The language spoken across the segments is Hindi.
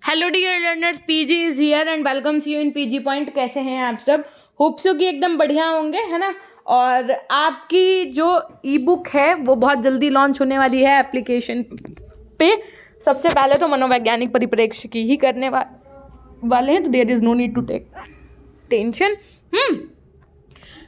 Hello dear learners, PG is here and welcomes you in PG point. कैसे हैं आप सब? होप सो कि एकदम बढ़िया होंगे, है ना। और आपकी जो ई बुक है वो बहुत जल्दी लॉन्च होने वाली है एप्लीकेशन पे। सबसे पहले तो मनोवैज्ञानिक परिप्रेक्ष्य की ही करने वाले हैं, तो there is no need to take tension.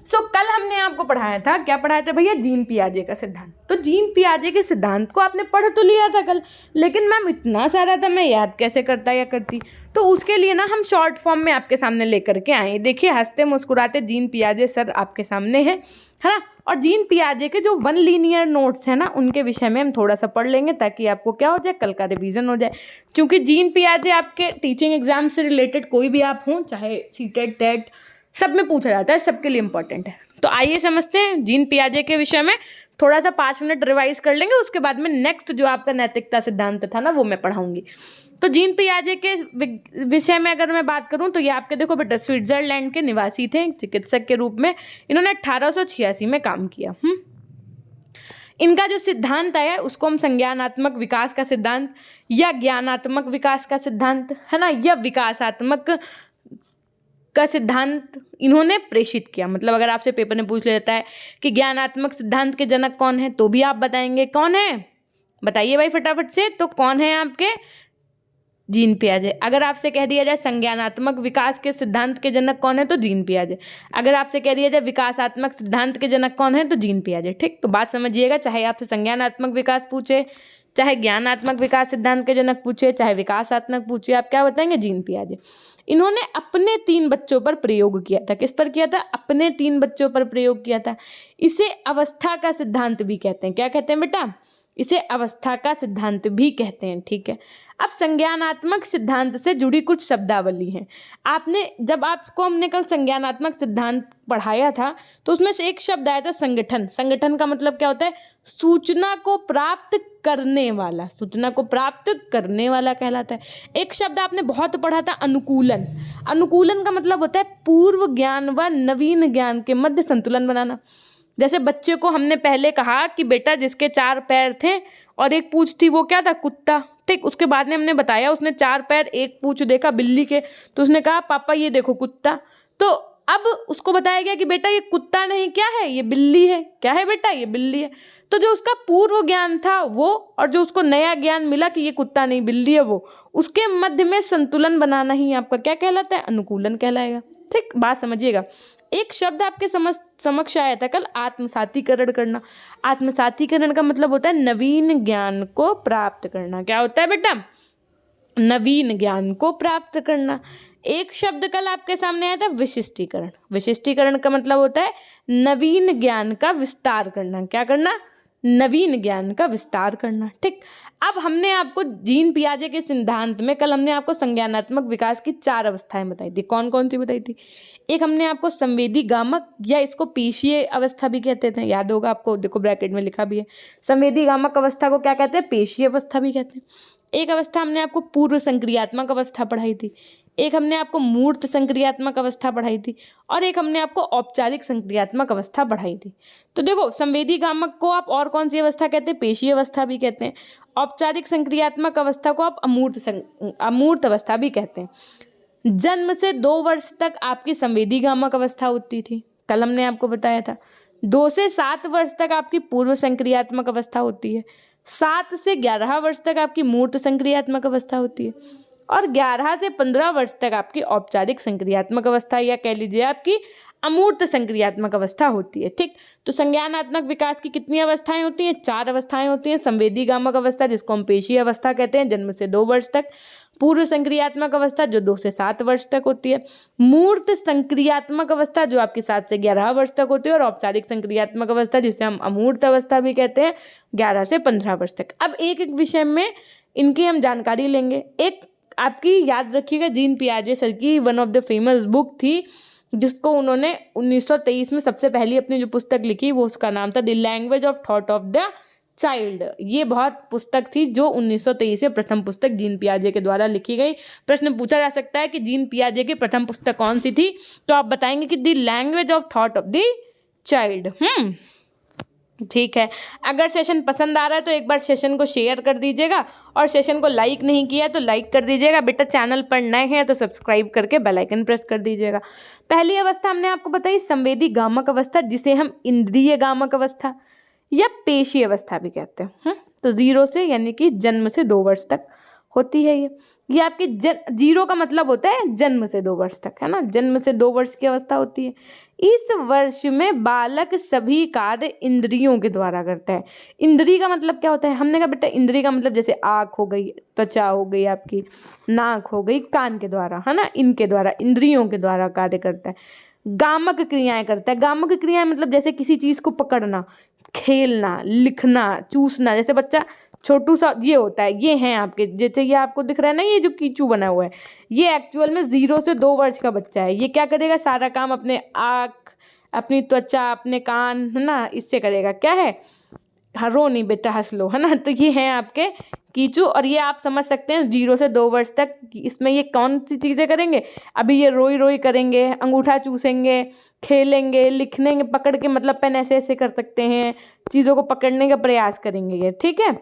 So कल हमने आपको पढ़ाया था, क्या पढ़ाया था भैया? जीन पियाजे का सिद्धांत। तो जीन पियाजे के सिद्धांत को आपने पढ़ तो लिया था कल, लेकिन मैम इतना सारा था, मैं याद कैसे करता या करती। तो उसके लिए ना हम शॉर्ट फॉर्म में आपके सामने लेकर के आए। देखिए, हंसते मुस्कुराते जीन पियाजे सर आपके सामने है ना। और जीन पियाजे के जो वन लीनियर नोट्स है ना, उनके विषय में हम थोड़ा सा पढ़ लेंगे ताकि आपको क्या हो जाए, कल का रिवीजन हो जाए। क्योंकि जीन पियाजे आपके टीचिंग एग्जाम से रिलेटेड कोई भी आप हों, चाहे सीटेट टेट, सब में पूछा जाता है, सबके लिए इंपॉर्टेंट है। तो आइए समझते हैं जीन पियाजे के विषय में। थोड़ा सा 5 मिनट रिवाइज कर लेंगे, उसके बाद में नेक्स्ट जो आपका नैतिकता सिद्धांत था ना, वो मैं पढ़ाऊंगी। तो जीन पियाजे के विषय में अगर मैं बात करूं तो ये आपके देखो बेटा स्विट्जरलैंड के निवासी थे, चिकित्सक के रूप में। इन्होंने 1886 में काम किया। इनका जो सिद्धांत आया उसको हम संज्ञानात्मक विकास का सिद्धांत या ज्ञानात्मक विकास का सिद्धांत, है ना, या विकासात्मक का सिद्धांत इन्होंने प्रेषित किया। मतलब अगर आपसे पेपर में पूछ लेता है कि ज्ञानात्मक सिद्धांत के जनक कौन है, तो भी आप बताएंगे कौन है, बताइए भाई फटाफट से। तो कौन है आपके? जीन पियाजे। अगर आपसे कह दिया जाए संज्ञानात्मक विकास के सिद्धांत के जनक कौन है, तो जीन पियाजे। अगर आपसे कह दिया जाए विकासात्मक सिद्धांत के जनक कौन है, तो जीन पियाजे। ठीक, तो बात समझिएगा। चाहे आपसे संज्ञानात्मक विकास पूछे, चाहे ज्ञानात्मक विकास सिद्धांत के जनक पूछे, चाहे विकासात्मक पूछे, आप क्या बताएंगे? जीन पियाजे। इन्होंने अपने 3 बच्चों पर प्रयोग किया था। किस पर किया था? अपने 3 बच्चों पर प्रयोग किया था। इसे अवस्था का सिद्धांत भी कहते हैं। क्या कहते हैं बेटा? इसे अवस्था का सिद्धांत भी कहते हैं। ठीक है। अब संज्ञानात्मक सिद्धांत से जुड़ी कुछ शब्दावली हैं। आपने जब आपको हमने कल संज्ञानात्मक सिद्धांत पढ़ाया था, तो उसमें से एक शब्द आया था संगठन। संगठन का मतलब क्या होता है? सूचना को प्राप्त करने वाला। सूचना को प्राप्त करने वाला कहलाता है। एक शब्द आपने बहुत पढ़ा था, अनुकूलन। अनुकूलन का मतलब होता है पूर्व ज्ञान व नवीन ज्ञान के मध्य संतुलन बनाना। जैसे बच्चे को हमने पहले कहा कि बेटा जिसके 4 पैर थे और एक पूंछ थी, वो क्या था? कुत्ता। ठीक, उसके बाद में हमने बताया उसने 4 पैर 1 पूंछ देखा बिल्ली के, तो उसने कहा पापा ये देखो कुत्ता। तो अब उसको बताया गया कि बेटा ये कुत्ता नहीं, क्या है? ये बिल्ली है। क्या है बेटा? ये बिल्ली है। तो जो उसका पूर्व ज्ञान था वो, और जो उसको नया ज्ञान मिला कि ये कुत्ता नहीं बिल्ली है, वो उसके मध्य में संतुलन बनाना ही आपका क्या कहलाता है? अनुकूलन कहलाएगा। ठीक, बात समझिएगा। एक शब्द आपके समक्ष आया था कल, आत्मसातीकरण करना। आत्मसातीकरण का मतलब होता है नवीन ज्ञान को प्राप्त करना। क्या होता है बेटा? नवीन ज्ञान को प्राप्त करना। एक शब्द कल आपके सामने आया था, विशिष्टीकरण। विशिष्टीकरण का मतलब होता है नवीन ज्ञान का विस्तार करना। क्या करना? नवीन ज्ञान का विस्तार करना। ठीक, अब हमने आपको जीन पियाजे के सिद्धांत में कल हमने आपको संज्ञानात्मक विकास की 4 अवस्थाएं बताई थी। कौन कौन सी बताई थी? एक हमने आपको संवेदी गामक, या इसको पेशीय अवस्था भी कहते थे, याद होगा आपको, देखो ब्रैकेट में लिखा भी है। संवेदी गामक अवस्था को क्या कहते हैं? पेशीय अवस्था भी कहते हैं। एक अवस्था हमने आपको पूर्व संक्रियात्मक अवस्था पढ़ाई थी। एक हमने आपको मूर्त संक्रियात्मक अवस्था पढ़ाई थी, और एक हमने आपको औपचारिक संक्रियात्मक अवस्था पढ़ाई थी। तो देखो, संवेदी गामक को आप और कौन सी अवस्था कहते हैं? पेशीय अवस्था भी कहते हैं। औपचारिक संक्रियात्मक अवस्था को आप अमूर्त अवस्था भी कहते हैं। जन्म से 2 वर्ष तक आपकी संवेदी गामक अवस्था होती थी, कल हमने आपको बताया था। 2 से 7 वर्ष तक आपकी पूर्व संक्रियात्मक अवस्था होती है। 7 से 11 वर्ष तक आपकी मूर्त संक्रियात्मक अवस्था होती है, और 11 से 15 वर्ष तक आपकी औपचारिक संक्रियात्मक अवस्था, या कह लीजिए आपकी अमूर्त संक्रियात्मक अवस्था होती है। ठीक, तो संज्ञानात्मक विकास की कितनी अवस्थाएं होती हैं? 4 अवस्थाएं होती हैं। संवेदी गामक अवस्था, जिसको हम पेशीय अवस्था कहते हैं, जन्म से 2 वर्ष तक। पूर्व संक्रियात्मक अवस्था जो 2 से 7 वर्ष तक होती है। मूर्त संक्रियात्मक अवस्था जो आपकी 7 से 11 वर्ष तक होती है, और औपचारिक संक्रियात्मक अवस्था जिसे हम अमूर्त अवस्था भी कहते हैं, 11 से 15 वर्ष तक। अब एक एक विषय में इनकी हम जानकारी लेंगे। एक आपकी याद रखिएगा, जीन पियाजे सर की one of the famous book थी, जिसको उन्होंने 1923 में सबसे पहली अपनी जो पुस्तक लिखी, वो उसका नाम था the language of thought of the child. ये बहुत पुस्तक थी जो 1923 से प्रथम पुस्तक जीन पियाजे के द्वारा लिखी गई। प्रश्न पूछा जा सकता है कि जीन पियाजे की प्रथम पुस्तक कौन सी थी, तो आप बताएंगे कि the language of thought of the child. ठीक है, अगर सेशन पसंद आ रहा है तो एक बार सेशन को शेयर कर दीजिएगा, और सेशन को लाइक नहीं किया तो लाइक कर दीजिएगा। बेटा चैनल पर नए हैं तो सब्सक्राइब करके बेल आइकन प्रेस कर दीजिएगा। पहली अवस्था हमने आपको बताई संवेदी गामक अवस्था, जिसे हम इंद्रिय गामक अवस्था या पेशी अवस्था भी कहते हैं। तो 0 से यानी कि जन्म से 2 वर्ष तक होती है ये आपकी 0 का मतलब होता है जन्म से 2 वर्ष तक, है ना, जन्म से 2 वर्ष की अवस्था होती है। इस वर्ष में बालक सभी कार्य इंद्रियों के द्वारा करता है। इंद्री का मतलब क्या होता है, हमने कहा बेटा इंद्री का मतलब जैसे आँख हो गई, त्वचा हो गई, आपकी नाक हो गई, कान के द्वारा, है ना, इनके द्वारा, इंद्रियों के द्वारा कार्य करता है। गामक क्रियाएं करता है। गामक क्रियाएं मतलब जैसे किसी चीज को पकड़ना, खेलना, लिखना, चूसना। जैसे बच्चा छोटू सा ये होता है, ये हैं आपके, जैसे ये आपको दिख रहा है ना, ये जो कीचू बना हुआ है, ये एक्चुअल में 0 से 2 वर्ष का बच्चा है। ये क्या करेगा, सारा काम अपने आँख, अपनी त्वचा, अपने कान, है ना, इससे करेगा। क्या है, हाँ, रो नहीं बेटा, हंस लो, है ना। तो ये हैं आपके कीचू, और ये आप समझ सकते हैं 0 से 2 वर्ष तक इसमें ये कौन सी चीज़ें करेंगे। अभी ये रोई रोई करेंगे, अंगूठा चूसेंगे, खेलेंगे, लिखने पकड़ के, मतलब पेन ऐसे ऐसे कर सकते हैं, चीज़ों को पकड़ने का प्रयास करेंगे ये, ठीक है।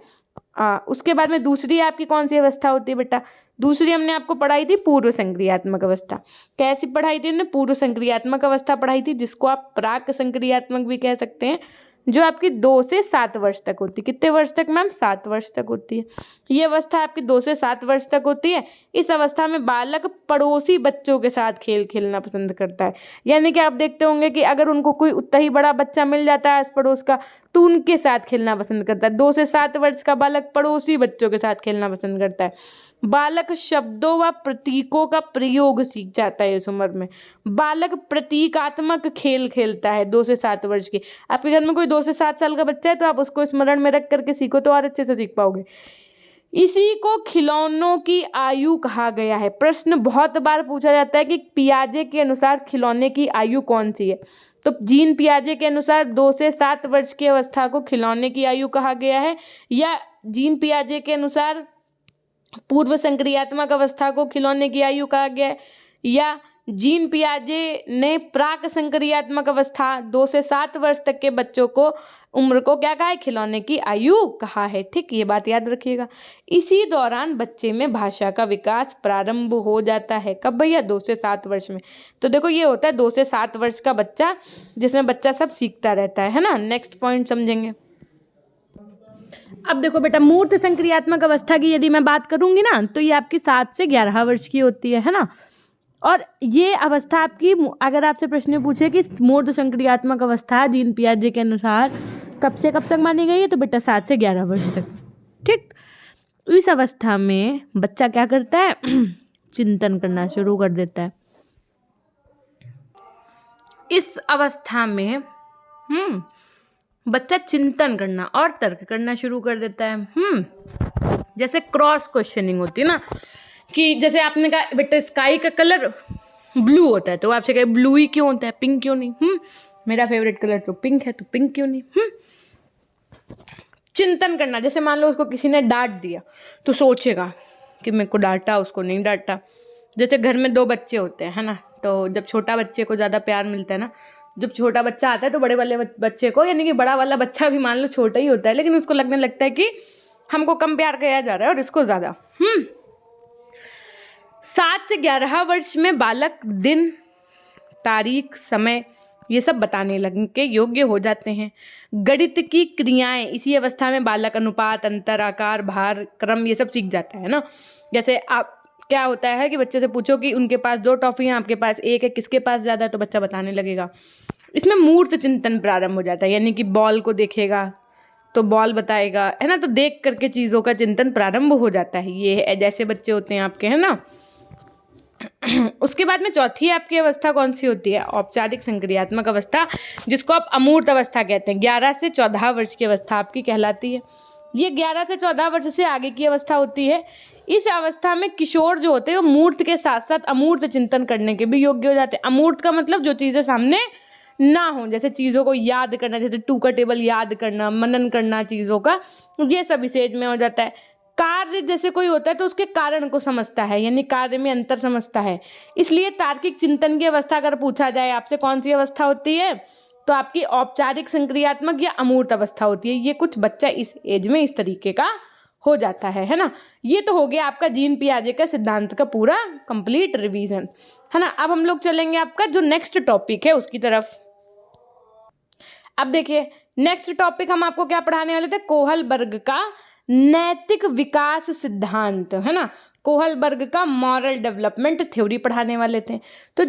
उसके बाद में दूसरी आपकी कौन सी अवस्था होती है बेटा, दूसरी हमने आपको पढ़ाई थी पूर्व संक्रियात्मक अवस्था। कैसी पढ़ाई थी हमने, पूर्व संक्रियात्मक अवस्था पढ़ाई थी, जिसको आप प्राक संक्रियात्मक भी कह सकते हैं, जो आपकी 2 से 7 वर्ष तक होती है। कितने वर्ष तक मैम, 7 वर्ष तक होती है। ये अवस्था आपकी 2 से 7 वर्ष तक होती है। इस अवस्था में बालक पड़ोसी बच्चों के साथ खेल खेलना पसंद करता है। यानी कि आप देखते होंगे कि अगर उनको कोई उतना ही बड़ा बच्चा मिल जाता है आस पड़ोस का, तो उनके साथ खेलना पसंद करता है। 2 से 7 वर्ष का बालक पड़ोसी बच्चों के साथ खेलना पसंद करता है। बालक शब्दों व प्रतीकों का प्रयोग सीख जाता है इस उम्र में। बालक प्रतीकात्मक खेल खेलता है 2 से 7 वर्ष के। आपके घर में कोई 2 से 7 साल का बच्चा है तो आप उसको स्मरण में रख करके सीखो तो और अच्छे से सीख पाओगे। इसी को खिलौनों की आयु कहा गया है। प्रश्न बहुत बार पूछा जाता है कि पियाजे के अनुसार खिलौने की आयु कौन सी है। तो जीन पियाजे के अनुसार 2 से 7 वर्ष की अवस्था को खिलौने की आयु कहा गया है, या जीन पियाजे के अनुसार पूर्व संक्रियात्मक अवस्था को खिलौने की आयु कहा गया है, या जीन पियाजे ने प्राक संक्रियात्मक अवस्था 2 से 7 वर्ष तक के बच्चों को उम्र को क्या कहा है, खिलौने की आयु कहा है। ठीक, ये बात याद रखिएगा। इसी दौरान बच्चे में भाषा का विकास प्रारंभ हो जाता है। कब भैया, 2 से 7 वर्ष में। तो देखो ये होता है 2 से 7 वर्ष का बच्चा, जिसमें बच्चा सब सीखता रहता है ना। नेक्स्ट पॉइंट समझेंगे। अब देखो बेटा, मूर्त संक्रियात्मक अवस्था की यदि मैं बात करूंगी ना, तो ये आपकी 7 से 11 वर्ष की होती है ना। और ये अवस्था आपकी, अगर आपसे प्रश्न पूछे कि मूर्त संक्रियात्मक अवस्था जीन पियाजे के अनुसार कब से कब तक मानी गई है, तो बेटा 7 से 11 वर्ष तक। ठीक, इस अवस्था में बच्चा क्या करता है, चिंतन करना शुरू कर देता है। इस अवस्था में बच्चा चिंतन करना और तर्क करना शुरू कर देता है। जैसे क्रॉस क्वेश्चनिंग होती है ना, कि जैसे आपने कहा बेटा स्काई का कलर ब्लू होता है, तो आपसे कहे ब्लू ही क्यों होता है, पिंक क्यों नहीं। मेरा फेवरेट कलर तो पिंक है, तो पिंक क्यों नहीं। चिंतन करना, जैसे मान लो उसको किसी ने डांट दिया तो सोचेगा कि मेरे को डांटा, उसको नहीं डांटा। जैसे घर में 2 बच्चे होते हैं, है ना, तो जब छोटा बच्चे को ज़्यादा प्यार मिलता है ना, जब छोटा बच्चा आता है तो बड़े वाले बच्चे को, यानी कि बड़ा वाला बच्चा भी मान लो छोटा ही होता है, लेकिन उसको लगने लगता है कि हमको कम प्यार किया जा रहा है और इसको ज़्यादा। 7 से 11 वर्ष में बालक दिन, तारीख, समय ये सब बताने लगने के योग्य हो जाते हैं। गणित की क्रियाएं, इसी अवस्था में बालक अनुपात, अंतर, आकार, भार, क्रम ये सब सीख जाता है ना। जैसे आप क्या होता है कि बच्चे से पूछो कि उनके पास 2 टॉफी हैं, आपके पास 1 है, किसके पास ज़्यादा है, तो बच्चा बताने लगेगा। इसमें मूर्त चिंतन प्रारंभ हो जाता है, यानी कि बॉल को देखेगा तो बॉल बताएगा, है ना। तो देख करके चीज़ों का चिंतन प्रारंभ हो जाता है। ये जैसे बच्चे होते हैं आपके, है ना। उसके बाद में चौथी आपकी अवस्था कौन सी होती है, औपचारिक संक्रियात्मक अवस्था, जिसको आप अमूर्त अवस्था कहते हैं। 11 से 14 वर्ष की अवस्था आपकी कहलाती है। ये 11 से 14 वर्ष से आगे की अवस्था होती है। इस अवस्था में किशोर जो होते हैं वो मूर्त के साथ साथ अमूर्त चिंतन करने के भी योग्य हो जाते हैं। अमूर्त का मतलब जो चीज़ें सामने ना हो, जैसे चीज़ों को याद करना, जैसे 2 का टेबल याद करना, मनन करना चीज़ों का, ये सब इस एज में हो जाता है। कार्य जैसे कोई होता है तो उसके कारण को समझता है, यानी कार्य में अंतर समझता है। इसलिए तार्किक चिंतन की अवस्था अगर पूछा जाए आपसे कौन सी अवस्था होती है, तो आपकी औपचारिक संक्रियात्मक या अमूर्त अवस्था होती है। ये कुछ बच्चा इस एज में इस तरीके का हो जाता है ना। ये तो हो गया आपका जीन पियाजे का सिद्धांत का पूरा कंप्लीट रिवीजन, है ना। अब हम लोग चलेंगे आपका जो नेक्स्ट टॉपिक है उसकी तरफ। अब देखिए नेक्स्ट टॉपिक हम आपको क्या पढ़ाने वाले थे, कोहलबर्ग का नैतिक विकास सिद्धांत, है ना। कोहलबर्ग का मॉरल डेवलपमेंट थ्योरी पढ़ाने वाले थे। तो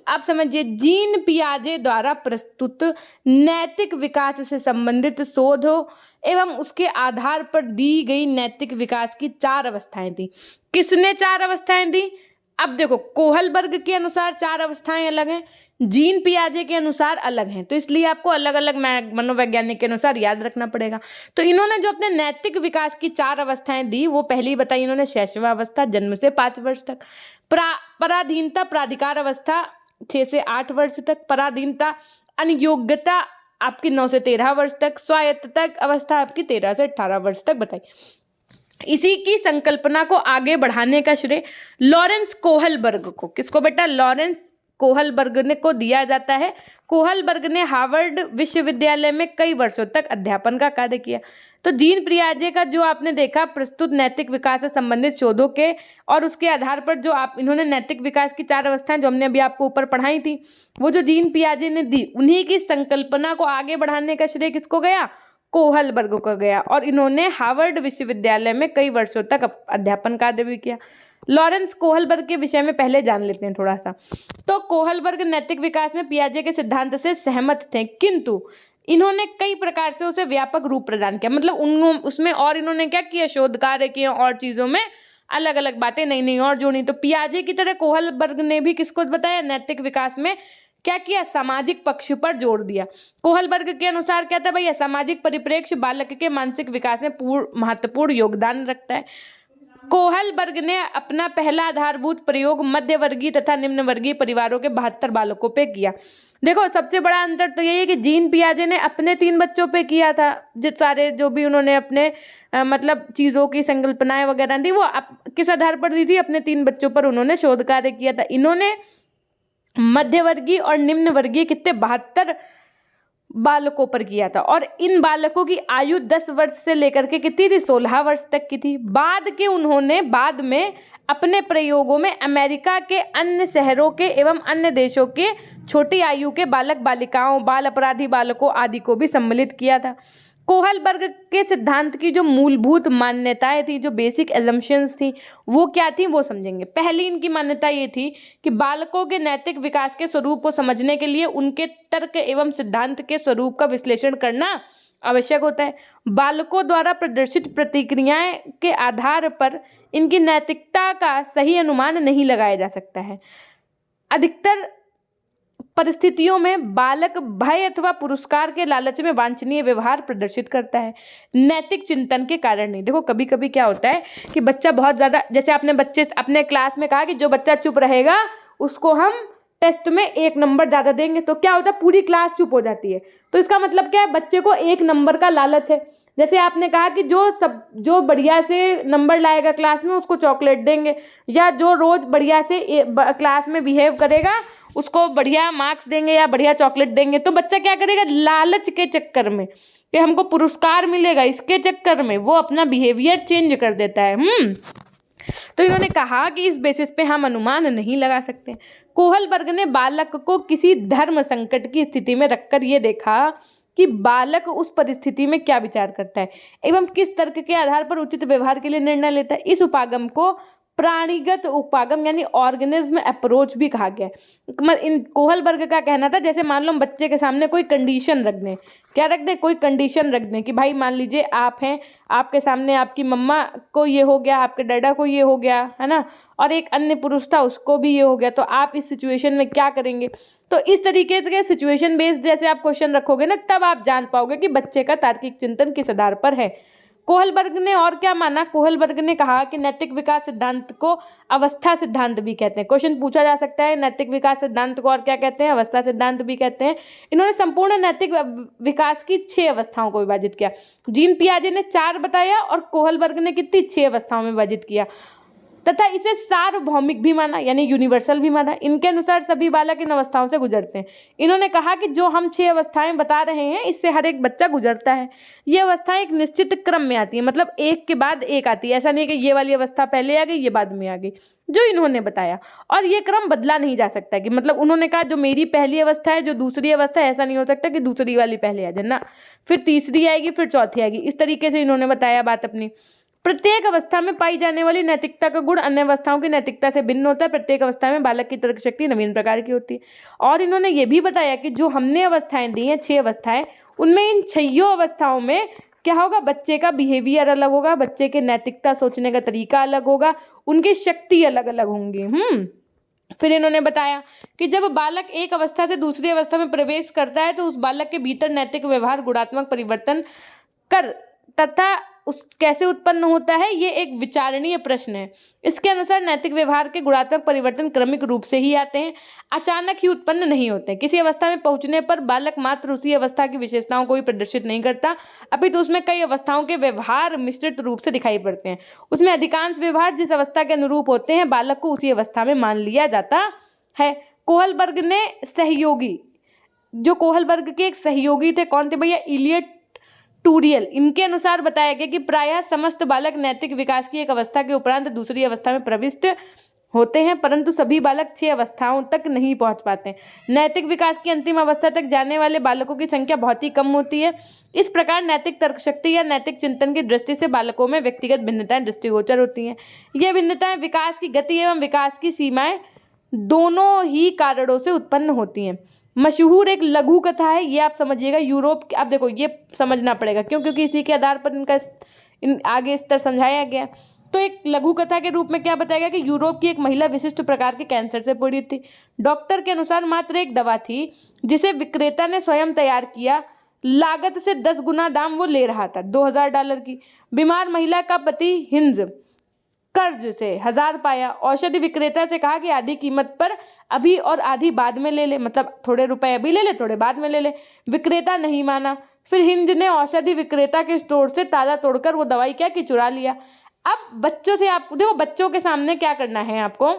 आप समझिए जीन पियाजे द्वारा प्रस्तुत नैतिक विकास से संबंधित शोधों एवं उसके आधार पर दी गई नैतिक विकास की 4 अवस्थाएं थी। किसने 4 अवस्थाएं दी? अब देखो कोहलबर्ग के अनुसार 4 अवस्थाएं अलग हैं, जीन पियाजे के अनुसार अलग हैं, तो इसलिए आपको अलग अलग मनोवैज्ञानिक के अनुसार याद रखना पड़ेगा। तो इन्होंने जो अपने नैतिक विकास की 4 अवस्थाएं दी वो पहली बताई इन्होंने शैशवावस्था, जन्म से 5 वर्ष तक, पराधीनता प्राधिकार अवस्था 6 से 8 वर्ष तक, पराधीनता अनियोग्यता आपकी 9 से 13 वर्ष तक, स्वायत्तता अवस्था आपकी 13 से 18 वर्ष तक बताई। इसी की संकल्पना को आगे बढ़ाने का श्रेय लॉरेंस कोहलबर्ग को, किसको बेटा, लॉरेंस कोहलबर्ग ने को दिया जाता है। कोहलबर्ग ने हार्वर्ड विश्वविद्यालय में कई वर्षों तक अध्यापन का कार्य किया। तो जीन पियाजे का जो आपने देखा प्रस्तुत नैतिक विकास से संबंधित शोधों के और उसके आधार पर जो आप इन्होंने नैतिक विकास की 4 अवस्थाएं जो हमने अभी आपको ऊपर पढ़ाई थी वो जो जीन पियाजे ने दी, उन्हीं की संकल्पना को आगे बढ़ाने का श्रेय किसको गया, कोहलबर्ग को गया। और इन्होंने हार्वर्ड विश्वविद्यालय में कई वर्षों तक अध्यापन कार्य भी किया। लॉरेंस कोहलबर्ग के विषय में पहले जान लेते हैं थोड़ा सा। तो कोहलबर्ग नैतिक विकास में पियाजे के सिद्धांत से सहमत थे, किंतु इन्होंने कई प्रकार से उसे व्यापक रूप प्रदान किया। मतलब उसमें और इन्होंने क्या किया, शोध कार्य किए और चीजों में अलग अलग बातें नई नई और जोड़ी। तो पियाजे की तरह कोहलबर्ग ने भी किसको बताया, नैतिक विकास में क्या किया, सामाजिक पक्ष पर जोर दिया। कोहलबर्ग के अनुसार क्या था भैया, सामाजिक परिप्रेक्ष्य बालक के मानसिक विकास में महत्वपूर्ण योगदान रखता है। कोहलबर्ग ने अपना पहला आधारभूत प्रयोग मध्यवर्गीय तथा निम्नवर्गीय परिवारों के 72 बालकों पे किया। देखो सबसे बड़ा अंतर तो यही है कि जीन पियाजे ने अपने 3 बच्चों पे किया था, सारे जो भी उन्होंने अपने मतलब चीज़ों की संकल्पनाएं वगैरह दी वो किस आधार पर दी थी, अपने 3 बच्चों पर उन्होंने शोध कार्य किया था। इन्होंने मध्यवर्गीय और निम्न वर्गीय कितने 72 बालकों पर किया था और इन बालकों की आयु 10 वर्ष से लेकर के कितनी थी, 16 वर्ष तक की थी। उन्होंने बाद में अपने प्रयोगों में अमेरिका के अन्य शहरों के एवं अन्य देशों के छोटी आयु के बालक बालिकाओं, बाल अपराधी बालकों आदि को भी सम्मिलित किया था। कोहलबर्ग के सिद्धांत की जो मूलभूत मान्यताएं थी, जो बेसिक एजम्पशंस थी, वो क्या थी वो समझेंगे। पहली इनकी मान्यता ये थी कि बालकों के नैतिक विकास के स्वरूप को समझने के लिए उनके तर्क एवं सिद्धांत के स्वरूप का विश्लेषण करना आवश्यक होता है। बालकों द्वारा प्रदर्शित प्रतिक्रियाएं के आधार पर इनकी नैतिकता का सही अनुमान नहीं लगाया जा सकता है। अधिकतर परिस्थितियों में बालक भय अथवा पुरस्कार के लालच में वांछनीय व्यवहार प्रदर्शित करता है, नैतिक चिंतन के कारण नहीं। देखो कभी कभी क्या होता है कि बच्चा बहुत ज़्यादा, जैसे आपने बच्चे अपने क्लास में कहा कि जो बच्चा चुप रहेगा उसको हम टेस्ट में 1 नंबर ज़्यादा देंगे, तो क्या होता है पूरी क्लास चुप हो जाती है। तो इसका मतलब क्या है, बच्चे को 1 नंबर का लालच है। जैसे आपने कहा कि जो बढ़िया से नंबर लाएगा क्लास में उसको चॉकलेट देंगे, या जो रोज़ बढ़िया से क्लास में बिहेव करेगा उसको बढ़िया मार्क्स देंगे या बढ़िया चॉकलेट देंगे। तो बच्चा क्या करेगा, लालच के चक्कर में कि हमको पुरस्कार मिलेगा, इसके चक्कर में वो अपना बिहेवियर चेंज कर देता है। तो इन्होंने कहा कि इस बेसिस पे हम अनुमान नहीं लगा सकते। कोहलबर्ग ने बालक को किसी धर्म संकट की स्थिति में रखकर ये देखा कि बालक उस परिस्थिति में क्या विचार करता है एवं किस तर्क के आधार पर उचित व्यवहार के लिए निर्णय लेता है। इस उपागम को प्राणीगत उपागम यानी ऑर्गेनिज्म अप्रोच भी कहा गया है। इन कोहलबर्ग का कहना था जैसे मान लो हम बच्चे के सामने कोई कंडीशन रख दें, क्या रख दें, कोई कंडीशन रख दें कि भाई मान लीजिए आप हैं, आपके सामने आपकी मम्मा को ये हो गया, आपके डैडा को ये हो गया, है ना, और एक अन्य पुरुष था उसको भी ये हो गया, तो आप इस सिचुएशन में क्या करेंगे। तो इस तरीके से सिचुएशन बेस्ड जैसे आप क्वेश्चन रखोगे ना, तब आप जान पाओगे कि बच्चे का तार्किक चिंतन किस आधार पर है। कोहलबर्ग ने और क्या माना, कोहलबर्ग ने कहा कि नैतिक विकास सिद्धांत को अवस्था सिद्धांत भी कहते हैं। क्वेश्चन पूछा जा सकता है नैतिक विकास सिद्धांत को और क्या कहते हैं, अवस्था सिद्धांत भी कहते हैं। इन्होंने संपूर्ण नैतिक विकास की 6 अवस्थाओं को विभाजित किया। जीन पियाजे ने 4 बताया और कोहलबर्ग ने कितनी 6 अवस्थाओं में विभाजित किया। तथा इसे सार्वभौमिक भी माना, यानी यूनिवर्सल भी माना। इनके अनुसार सभी बालक इन अवस्थाओं से गुजरते हैं। इन्होंने कहा कि जो हम 6 अवस्थाएं बता रहे हैं, इससे हर एक बच्चा गुजरता है। ये अवस्थाएं एक निश्चित क्रम में आती है, मतलब एक के बाद एक आती है। ऐसा नहीं है कि ये वाली अवस्था पहले आ गई, ये बाद में आ गई, जो इन्होंने बताया। और ये क्रम बदला नहीं जा सकता, कि मतलब उन्होंने कहा जो मेरी पहली अवस्था है, जो दूसरी अवस्था है, ऐसा नहीं हो सकता कि दूसरी वाली पहले आ जाए ना, फिर तीसरी आएगी, फिर चौथी आएगी। इस तरीके से इन्होंने बताया बात अपनी। प्रत्येक अवस्था में पाई जाने वाली नैतिकता का गुण अन्य अवस्थाओं की नैतिकता से भिन्न होता है। प्रत्येक अवस्था में बालक की तर्क शक्ति नवीन प्रकार की होती है। और इन्होंने ये भी बताया कि जो हमने अवस्थाएं दी हैं, 6 अवस्थाएं, उनमें इन 6 अवस्थाओं में क्या होगा, बच्चे का बिहेवियर अलग होगा, बच्चे के नैतिकता सोचने का तरीका अलग होगा, उनकी शक्ति अलग अलग होंगी। फिर इन्होंने बताया कि जब बालक एक अवस्था से दूसरी अवस्था में प्रवेश करता है, तो उस बालक के भीतर नैतिक व्यवहार गुणात्मक परिवर्तन कर तथा उस कैसे उत्पन्न होता है, ये एक विचारणीय प्रश्न है। इसके अनुसार नैतिक व्यवहार के गुणात्मक परिवर्तन क्रमिक रूप से ही आते हैं, अचानक ही उत्पन्न नहीं होते। किसी अवस्था में पहुंचने पर बालक मात्र उसी अवस्था की विशेषताओं को ही प्रदर्शित नहीं करता, अपितु उसमें कई अवस्थाओं के व्यवहार मिश्रित रूप से दिखाई पड़ते हैं। उसमें अधिकांश व्यवहार जिस अवस्था के अनुरूप होते हैं, बालक को उसी अवस्था में मान लिया जाता है। कोहलबर्ग ने सहयोगी, जो कोहलबर्ग के एक सहयोगी थे, कौन थे भैया, इलियट टूरियल, इनके अनुसार बताया गया कि प्रायः समस्त बालक नैतिक विकास की एक अवस्था के उपरांत दूसरी अवस्था में प्रविष्ट होते हैं, परंतु सभी बालक 6 अवस्थाओं तक नहीं पहुंच पाते। नैतिक विकास की अंतिम अवस्था तक जाने वाले बालकों की संख्या बहुत ही कम होती है। इस प्रकार नैतिक तर्क शक्ति या नैतिक चिंतन की दृष्टि से बालकों में व्यक्तिगत भिन्नताएं दृष्टिगोचर होती हैं। ये भिन्नताएं विकास की गति एवं विकास की सीमाएं दोनों ही कारणों से उत्पन्न होती हैं। मशहूर एक लघु कथा है, ये आप समझिएगा। यूरोप, आप देखो ये समझना पड़ेगा, क्यों, क्योंकि इसी के आधार पर इन आगे स्तर समझाया गया। तो एक लघु कथा के रूप में क्या बताया गया कि यूरोप की एक महिला विशिष्ट प्रकार के कैंसर से पीड़ित थी। डॉक्टर के अनुसार मात्र एक दवा थी जिसे विक्रेता ने स्वयं तैयार किया, लागत से 10 गुना दाम वो ले रहा था, $2000 की। बीमार महिला का पति हिंज कर्ज से 1000 पाया। औषधि विक्रेता से कहा कि आधी कीमत पर अभी और आधी बाद में ले ले, मतलब थोड़े रुपए अभी ले ले, थोड़े बाद में ले ले। विक्रेता नहीं माना। फिर हिंज ने औषधि विक्रेता के स्टोर से ताला तोड़कर वो दवाई क्या कि चुरा लिया। अब बच्चों से आप देखो, बच्चों के सामने क्या करना है आपको,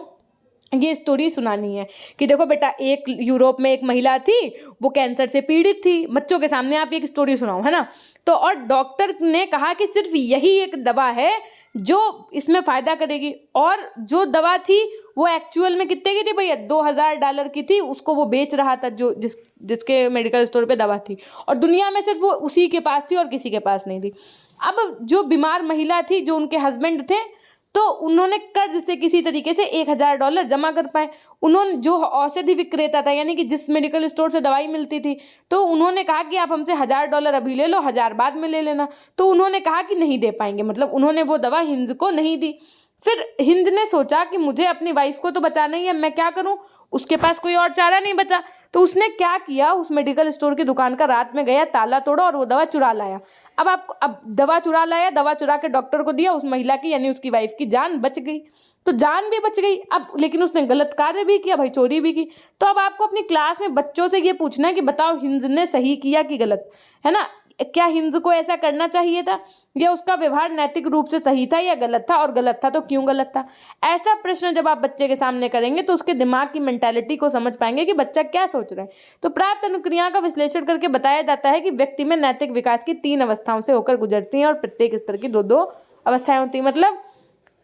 ये स्टोरी सुनानी है कि देखो बेटा, एक यूरोप में एक महिला थी, वो कैंसर से पीड़ित थी। बच्चों के सामने आप एक स्टोरी सुनाओ, है ना। तो और डॉक्टर ने कहा कि सिर्फ यही एक दवा है जो इसमें फ़ायदा करेगी, और जो दवा थी वो एक्चुअल में कितने की थी भैया, $2000 की थी। उसको वो बेच रहा था, जो जिसके मेडिकल स्टोर पे दवा थी, और दुनिया में सिर्फ वो उसी के पास थी और किसी के पास नहीं थी। अब जो बीमार महिला थी, जो उनके हस्बैंड थे, तो उन्होंने कर्ज से किसी तरीके से $1000 जमा कर पाए। उन्होंने, जो औषधि विक्रेता था, यानी कि जिस मेडिकल स्टोर से दवाई मिलती थी, तो उन्होंने कहा कि आप हमसे $1000 अभी ले लो, 1000 बाद में ले लेना। तो उन्होंने कहा कि नहीं दे पाएंगे, मतलब उन्होंने वो दवा हिंज को नहीं दी। फिर हिंज ने सोचा कि मुझे अपनी वाइफ को तो बचाना ही है, मैं क्या करूं, उसके पास कोई और चारा नहीं बचा। तो उसने क्या किया, उस मेडिकल स्टोर की दुकान का रात में गया, ताला तोड़ा और वो दवा चुरा लाया। अब दवा चुरा लाया, दवा चुरा के डॉक्टर को दिया, उस महिला की यानी उसकी वाइफ की जान बच गई। तो जान भी बच गई, अब लेकिन उसने गलत कार्य भी किया भाई, चोरी भी की। तो अब आपको अपनी क्लास में बच्चों से ये पूछना है कि बताओ हिंज ने सही किया कि गलत, है ना। क्या हिंज को ऐसा करना चाहिए था, या उसका व्यवहार नैतिक रूप से सही था या गलत था, और गलत था तो क्यों गलत था। ऐसा प्रश्न जब आप बच्चे के सामने करेंगे तो उसके दिमाग की मेंटालिटी को समझ पाएंगे कि बच्चा क्या सोच रहा है। तो प्राप्त अनुक्रिया का विश्लेषण करके बताया जाता है कि व्यक्ति में नैतिक विकास की 3 अवस्थाओं से होकर गुजरती हैं, और प्रत्येक स्तर की 2-2 अवस्थाएं होती हैं। मतलब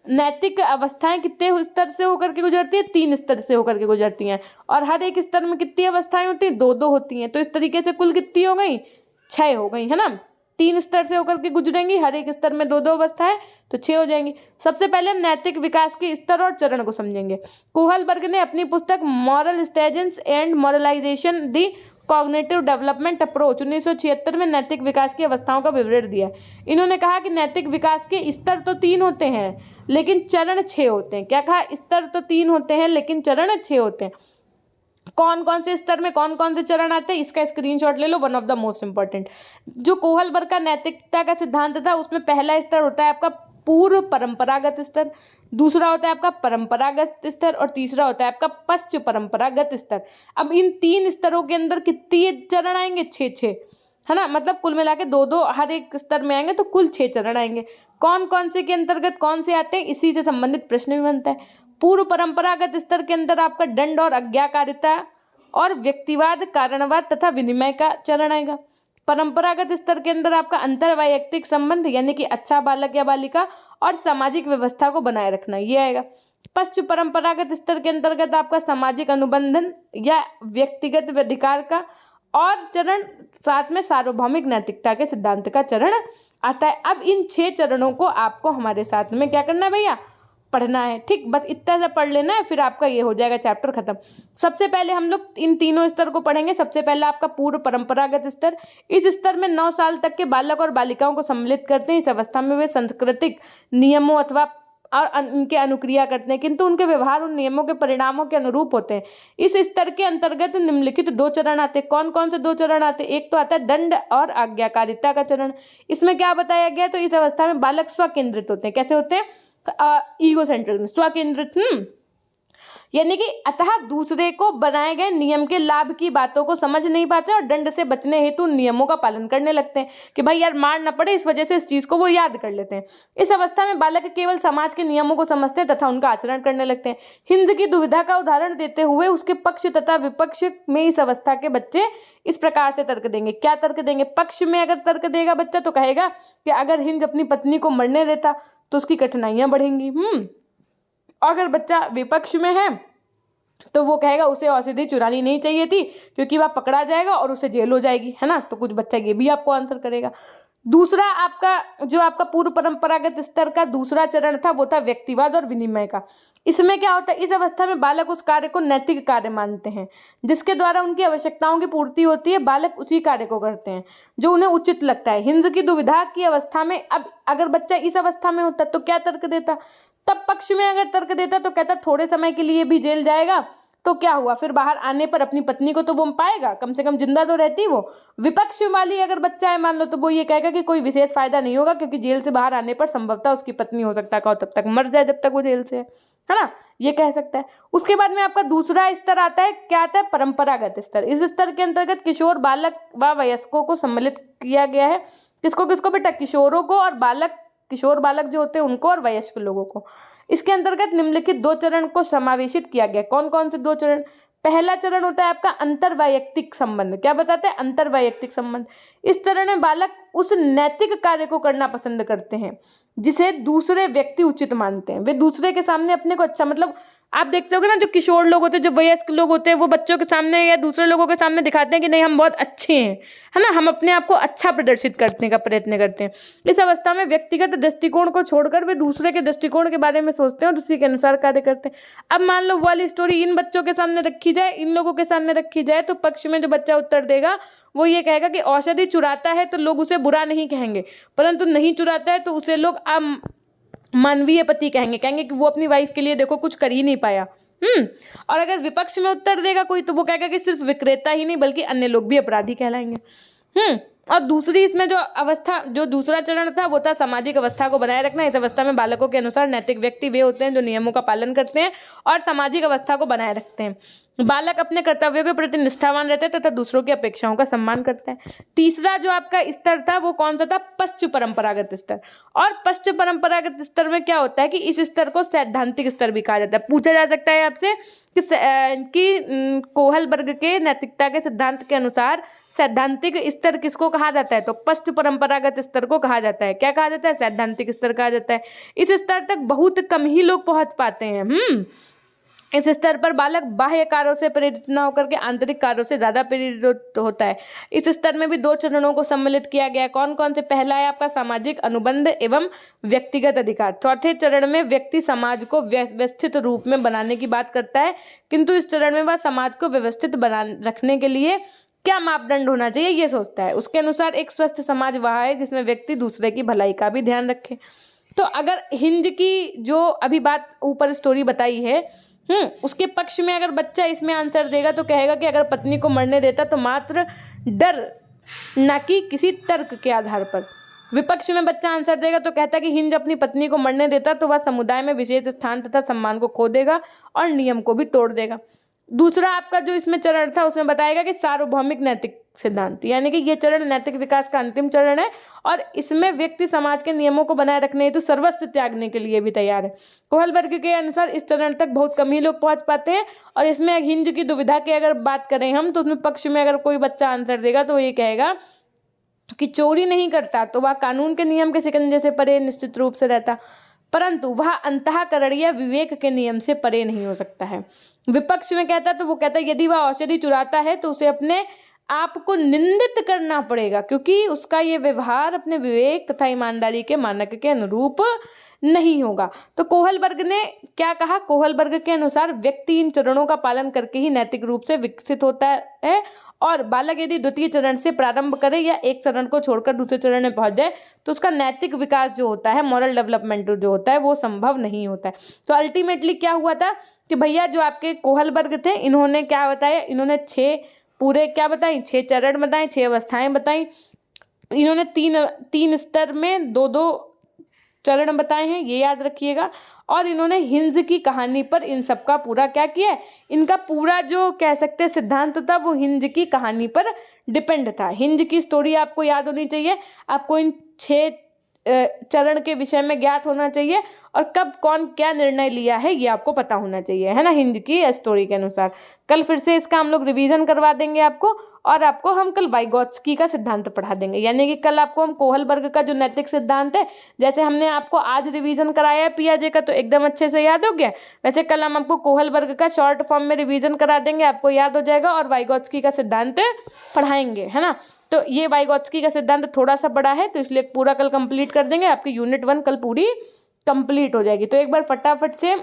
नैतिक अवस्थाएं कितने स्तर से होकर के गुजरती है, 3 स्तर से होकर के गुजरती हैं, और हर एक स्तर में कितनी अवस्थाएं होती हैं, 2-2 होती हैं। तो इस तरीके से कुल कितनी हो गई, 6 हो गई, है ना। 3 स्तर से होकर के गुजरेंगी, हर एक स्तर में 2-2 अवस्था है, तो 6 हो जाएंगी। सबसे पहले हम नैतिक विकास के स्तर और चरण को समझेंगे। कोहलबर्ग ने अपनी पुस्तक moral stages and moralization the cognitive development approach 1976 में नैतिक विकास की अवस्थाओं का विवरण दिया। इन्होंने कहा कि नैतिक विकास के स्तर तो 3 होते हैं, लेकिन चरण 6 होते हैं। क्या कहा, स्तर तो 3 होते हैं लेकिन चरण 6 होते हैं। कौन कौन से स्तर में कौन कौन से चरण आते हैं, इसका स्क्रीनशॉट ले लो, one of the most important. जो कोहलबर्ग का नैतिकता का सिद्धांत था, उसमें पहला स्तर होता है आपका पूर्व परंपरागत स्तर, दूसरा होता है आपका परंपरागत स्तर, और तीसरा होता है आपका पश्च परंपरागत स्तर। अब इन 3 स्तरों के अंदर कितने चरण आएंगे, 6-6, है ना। मतलब कुल मिला के 2-2 हर एक स्तर में आएंगे, तो कुल 6 चरण आएंगे। कौन कौन से के अंतर्गत कौन से आते हैं, इसी से संबंधित प्रश्न भी बनता है। पूर्व परंपरागत स्तर के अंदर आपका दंड और आज्ञाकारिता और व्यक्तिवाद, कारणवाद तथा विनिमय का चरण आएगा। परंपरागत स्तर के अंदर आपका अंतर वैयक्तिक संबंध यानी कि अच्छा बालक या बालिका और सामाजिक व्यवस्था को बनाए रखना, ये आएगा। पश्चिम परंपरागत स्तर के अंतर्गत आपका सामाजिक अनुबंधन या व्यक्तिगत अधिकार का और चरण, साथ में सार्वभौमिक नैतिकता के सिद्धांत का चरण आता है। अब इन 6 चरणों को आपको हमारे साथ में क्या करना है भैया, पढ़ना है। ठीक, बस इतना सा पढ़ लेना है, फिर आपका ये हो जाएगा चैप्टर खत्म। सबसे पहले हम लोग इन तीनों स्तर को पढ़ेंगे। सबसे पहले आपका पूर्व परंपरागत स्तर। इस स्तर में 9 साल तक के बालक और बालिकाओं को सम्मिलित करते हैं। इस अवस्था में वे सांस्कृतिक नियमों अथवा और उनके अनुक्रिया करते हैं, किंतु उनके व्यवहार उन नियमों के परिणामों के अनुरूप होते हैं। इस स्तर के अंतर्गत निम्नलिखित 2 चरण आते हैं। कौन कौन से 2 चरण आते हैं? एक तो आता है दंड और आज्ञाकारिता का चरण। इसमें क्या बताया गया, तो इस अवस्था में बालक स्वकेंद्रित होते हैं। कैसे होते हैं? ईगो सेंट्रिक, स्वकेंद्रित। यानी कि अतः दूसरे को बनाए गए नियम के लाभ की बातों को समझ नहीं पाते और दंड से बचने हेतु नियमों का पालन करने लगते हैं कि भाई यार मार न पड़े, इस वजह से इस चीज को वो याद कर लेते हैं। इस अवस्था में बालक केवल समाज के नियमों को समझते हैं तथा उनका आचरण करने लगते हैं। हिंद की दुविधा का उदाहरण देते हुए उसके पक्ष तथा विपक्ष में इस अवस्था के बच्चे इस प्रकार से तर्क देंगे। क्या तर्क देंगे? पक्ष में अगर तर्क देगा बच्चा तो कहेगा कि अगर हिंद अपनी पत्नी को मरने देता तो उसकी कठिनाइयां बढ़ेंगी। अगर बच्चा विपक्ष में है तो वो कहेगा उसे औषधि चुरानी नहीं चाहिए थी क्योंकि वह पकड़ा जाएगा और उसे जेल हो जाएगी, है ना। तो कुछ बच्चा ये भी आपको आंसर करेगा। दूसरा आपका पूर्व परंपरागत स्तर का दूसरा चरण था वो था व्यक्तिवाद और विनिमय का। इसमें क्या होता है, इस अवस्था में बालक उस कार्य को नैतिक कार्य मानते हैं जिसके द्वारा उनकी आवश्यकताओं की पूर्ति होती है। बालक उसी कार्य को करते हैं जो उन्हें उचित लगता है। हिंस की दुविधा की अवस्था में अब अगर बच्चा इस अवस्था में होता तो क्या तर्क देता? तब पक्ष में अगर तर्क देता तो कहता थोड़े समय के लिए भी जेल जाएगा तो क्या हुआ, फिर बाहर आने पर अपनी पत्नी को तो वो पाएगा, कम से कम जिंदा तो रहती वो। विपक्ष वाली अगर बच्चा है मान लो तो वो ये कहेगा कि कोई विशेष फायदा नहीं होगा क्योंकि जेल से बाहर आने पर संभवतः उसकी पत्नी हो सकता है तब तक मर जाए जब तक वो जेल से है ना, ये कह सकता है। उसके बाद में आपका दूसरा स्तर आता है, क्या आता है? परंपरागत स्तर। इस स्तर के अंतर्गत किशोर, बालक व वयस्कों को सम्मिलित किया गया है। किसको किसको बेटा? किशोरों को और बालक, किशोर बालक जो होते हैं उनको और वयस्क लोगों को। इसके अंतर्गत निम्नलिखित 2 चरण को समावेशित किया गया। कौन कौन से 2 चरण? पहला चरण होता है आपका अंतरवैयक्तिक संबंध। क्या बताते हैं? अंतरवैयक्तिक संबंध। इस चरण में बालक उस नैतिक कार्य को करना पसंद करते हैं जिसे दूसरे व्यक्ति उचित मानते हैं। वे दूसरे के सामने अपने को अच्छा, मतलब आप देखते होगे ना जो किशोर लोग होते हैं, जो वयस्क लोग होते हैं, वो बच्चों के सामने या दूसरे लोगों के सामने दिखाते हैं कि नहीं हम बहुत अच्छे हैं, है ना, हम अपने आप को अच्छा प्रदर्शित करने का प्रयत्न करते हैं। इस अवस्था में व्यक्तिगत दृष्टिकोण को छोड़कर वे दूसरे के दृष्टिकोण के बारे में सोचते हैं और उसी के अनुसार कार्य करते हैं। अब मान लो वो वाली स्टोरी इन बच्चों के सामने रखी जाए, इन लोगों के सामने रखी जाए, तो पक्ष में जो बच्चा उत्तर देगा वो ये कहेगा कि औषधि चुराता है तो लोग उसे बुरा नहीं कहेंगे, परंतु नहीं चुराता है तो उसे लोग मानवीय पति कहेंगे कि वो अपनी वाइफ के लिए देखो कुछ कर ही नहीं पाया। और अगर विपक्ष में उत्तर देगा कोई तो वो कहेगा कि सिर्फ विक्रेता ही नहीं बल्कि अन्य लोग भी अपराधी कहलाएंगे। और दूसरी इसमें जो अवस्था, जो दूसरा चरण था वो था सामाजिक अवस्था को बनाए रखना। इस अवस्था में बालकों के अनुसार नैतिक व्यक्ति वे होते हैं जो नियमों का पालन करते हैं और सामाजिक अवस्था को बनाए रखते हैं। बालक अपने कर्तव्यों के प्रति निष्ठावान रहते हैं तथा दूसरों की अपेक्षाओं का सम्मान करते हैं। तीसरा जो आपका स्तर था वो कौन सा था? पश्चिम परंपरागत स्तर। और पश्चिम परंपरागत स्तर में क्या होता है कि इस स्तर को सैद्धांतिक स्तर भी कहा जाता है। पूछा जा सकता है आपसे कि कोहलबर्ग के नैतिकता के सिद्धांत के अनुसार सैद्धांतिक स्तर किसको कहा जाता है? तो पश्चिम परंपरागत स्तर को कहा जाता है। क्या कहा जाता है? सैद्धांतिक स्तर कहा जाता है। इस स्तर तक बहुत कम ही लोग पहुंच पाते हैं। इस स्तर पर बालक बाह्य कार्यों से प्रेरित न होकर के आंतरिक कार्यों से ज्यादा प्रेरित होता है। इस स्तर में भी 2 चरणों को सम्मिलित किया गया। कौन कौन से? पहला है आपका सामाजिक अनुबंध एवं व्यक्तिगत अधिकार। चौथे चरण में व्यक्ति समाज को व्यवस्थित रूप में बनाने की बात करता है, किंतु इस चरण में वह समाज को व्यवस्थित बना रखने के लिए क्या मापदंड होना चाहिए ये सोचता है। उसके अनुसार एक स्वस्थ समाज वह है जिसमें व्यक्ति दूसरे की भलाई का भी ध्यान रखे। तो अगर हिंज की जो अभी बात ऊपर स्टोरी बताई है, उसके पक्ष में अगर बच्चा इसमें आंसर देगा तो कहेगा कि अगर पत्नी को मरने देता तो मात्र डर, न कि किसी तर्क के आधार पर। विपक्ष में बच्चा आंसर देगा तो कहता कि हिंज अपनी पत्नी को मरने देता तो वह समुदाय में विशेष स्थान तथा सम्मान को खो देगा और नियम को भी तोड़ देगा। दूसरा आपका जो इसमें चरण था उसमें बताएगा कि सार्वभौमिक नैतिक सिद्धांत, यानी कि ये चरण नैतिक विकास का अंतिम चरण है और इसमें व्यक्ति समाज के नियमों को बनाए रखने हेतु सर्वस्व त्यागने के लिए भी तैयार है। कोहलबर्ग के अनुसार इस चरण तक बहुत कम ही लोग पहुंच पाते हैं और इसमें हिंज की दुविधा की अगर बात करें हम तो उसमें पक्ष में अगर कोई बच्चा आंसर देगा तो ये कहेगा कि चोरी नहीं करता तो वह कानून के नियम के शिकंजे से परे निश्चित रूप से रहता, परंतु वह अंतःकरण या विवेक के नियम से परे नहीं हो सकता है। विपक्ष में कहता तो वो कहता यदि वह औषधि चुराता है तो उसे अपने आप को निंदित करना पड़ेगा, क्योंकि उसका ये व्यवहार अपने विवेक तथा ईमानदारी के मानक के अनुरूप नहीं होगा। तो कोहलबर्ग ने क्या कहा? कोहलबर्ग के अनुसार व्यक्ति इन चरणों का पालन करके ही नैतिक रूप से विकसित होता है और बालक यदि द्वितीय चरण से प्रारंभ करे या एक चरण को छोड़कर दूसरे चरण में पहुंच जाए तो उसका नैतिक विकास जो होता है, मॉरल डेवलपमेंट जो होता है, वो संभव नहीं होता है। तो अल्टीमेटली क्या हुआ था कि भैया जो आपके कोहलबर्ग थे इन्होंने क्या बताया, इन्होंने 6 पूरे क्या बताई, 6 चरण बताए, 6 अवस्थाएं बताई। इन्होंने तीन स्तर में 2-2 चरण बताए हैं, ये याद रखिएगा। और इन्होंने हिंज की कहानी पर इन सबका पूरा क्या किया है, इनका पूरा जो कह सकते हैं सिद्धांत था वो हिंज की कहानी पर डिपेंड था। हिंज की स्टोरी आपको याद होनी चाहिए, आपको इन 6 चरण के विषय में ज्ञात होना चाहिए और कब कौन क्या निर्णय लिया है ये आपको पता होना चाहिए, है ना, हिंज की स्टोरी के अनुसार। कल फिर से इसका हम लोग रिवीजन करवा देंगे आपको और आपको हम कल वाइगोत्स्की का सिद्धांत पढ़ा देंगे, यानी कि कल आपको हम कोहलबर्ग का जो नैतिक सिद्धांत है जैसे हमने आपको आज रिवीजन कराया है पियाजे का तो एकदम अच्छे से याद हो गया, वैसे कल हम आपको कोहलबर्ग का शॉर्ट फॉर्म में रिवीजन करा देंगे, आपको याद हो जाएगा और वाइगोत्स्की का सिद्धांत पढ़ाएंगे, है ना। तो ये वाइगोत्स्की का सिद्धांत थोड़ा सा बड़ा है तो इसलिए पूरा कल कंप्लीट कर देंगे, आपकी यूनिट 1 कल पूरी कंप्लीट हो जाएगी। तो एक बार फटाफट से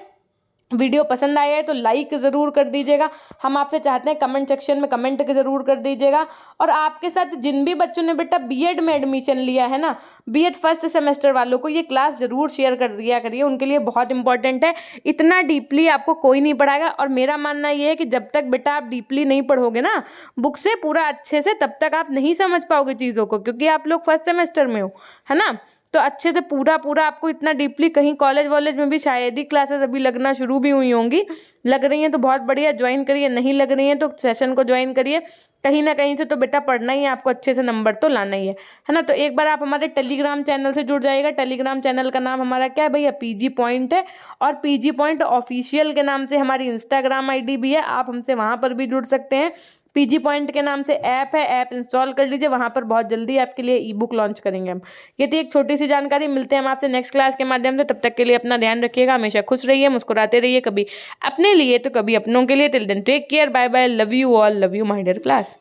वीडियो पसंद आया है तो लाइक ज़रूर कर दीजिएगा। हम आपसे चाहते हैं कमेंट सेक्शन में कमेंट ज़रूर कर दीजिएगा और आपके साथ जिन भी बच्चों ने बेटा बीएड में एडमिशन लिया है ना, बीएड फर्स्ट सेमेस्टर वालों को ये क्लास ज़रूर शेयर कर दिया करिए, उनके लिए बहुत इंपॉर्टेंट है। इतना डीपली आपको कोई नहीं पढ़ाएगा और मेरा मानना ये है कि जब तक बेटा आप डीपली नहीं पढ़ोगे ना बुक से पूरा अच्छे से, तब तक आप नहीं समझ पाओगे चीज़ों को, क्योंकि आप लोग फर्स्ट सेमेस्टर में हो, है ना। तो अच्छे से पूरा आपको इतना डीपली, कहीं कॉलेज वॉलेज में भी शायद ही क्लासेस अभी लगना शुरू भी हुई होंगी, लग रही हैं तो बहुत बढ़िया, ज्वाइन करिए, नहीं लग रही हैं तो सेशन को ज्वाइन करिए, कहीं ना कहीं से तो बेटा पढ़ना ही है आपको, अच्छे से नंबर तो लाना ही है ना। तो एक बार आप हमारे टेलीग्राम चैनल से जुड़ जाइएगा। टेलीग्राम चैनल का नाम हमारा क्या है भैया, पीजी पॉइंट है और पीजी पॉइंट ऑफिशियल के नाम से हमारी इंस्टाग्राम आईडी भी है, आप हमसे वहाँ पर भी जुड़ सकते हैं। पीजी पॉइंट के नाम से ऐप है, ऐप इंस्टॉल कर लीजिए, वहाँ पर बहुत जल्दी आपके लिए ई बुक लॉन्च करेंगे हम। ये थी एक छोटी सी जानकारी, मिलते हैं हम आपसे नेक्स्ट क्लास के माध्यम से, तब तक के लिए अपना ध्यान रखिएगा, हमेशा खुश रहिए, मुस्कुराते रहिए, कभी अपने लिए तो कभी अपनों के लिए। Till then take care, bye bye, love you all, love you my dear class.